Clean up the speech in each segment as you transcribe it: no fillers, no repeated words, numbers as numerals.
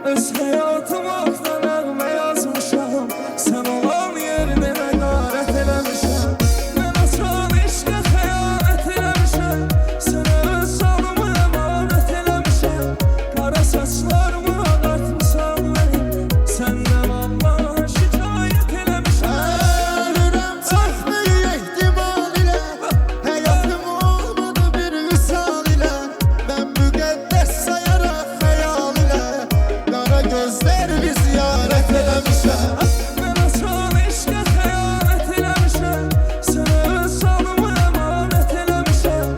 Öz hayatımı aktan ağma yazmışam. Sen olan yerine qəret eləmişəm. Mən açan eşqə xəyanət eləmişəm. Sənə öz canımı əmanət eləmişəm. Qara saçlarımı ağartmışam mənim. Səndən Allah şikayət eləmişəm. Ölürəm çəkməyə ehtimal ilə. Həyatım olmadı bir vüsal ilə. Mən müqəddəs sayaraq xəyal ilə. Qara gözlər bir ziyarət eləmişəm. Mən açan eşqə xəyanət eləmişəm. Sənə öz canımı əmanət eləmişəm.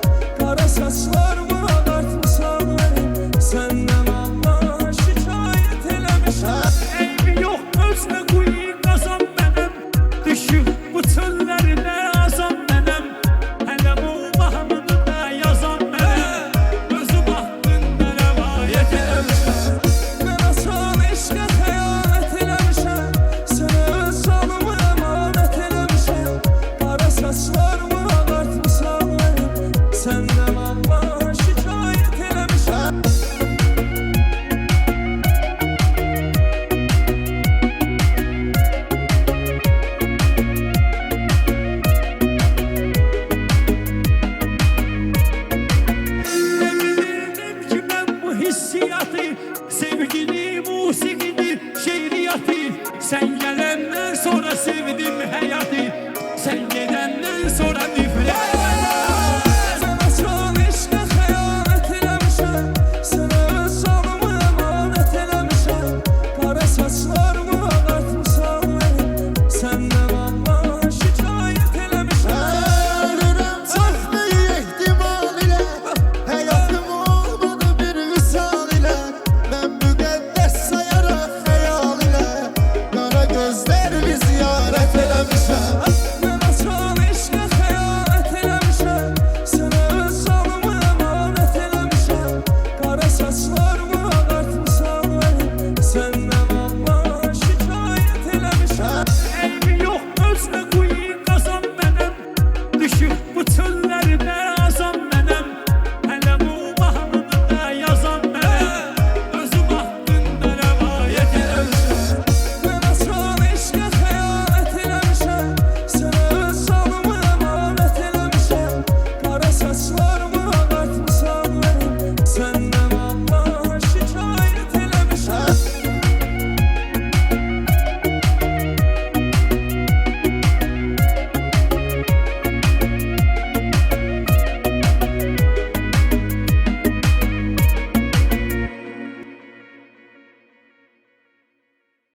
Qara saçlarımı ağartmışam mənim. Səndən Allah şikayət eləmişəm. Eybi yox özünə quyu qazan mənəm. Düşüb bu çöllərinə azan mənəm. Hələ bu mahnını yazan mənəm. Özü baxdın rəvayət eləmişəm. Mən açan eşqə xəyanət eləmişəm. Sənə öz canımı əmanət eləmişəm. Qara saçlarımı ağartmışam mənim. Səndən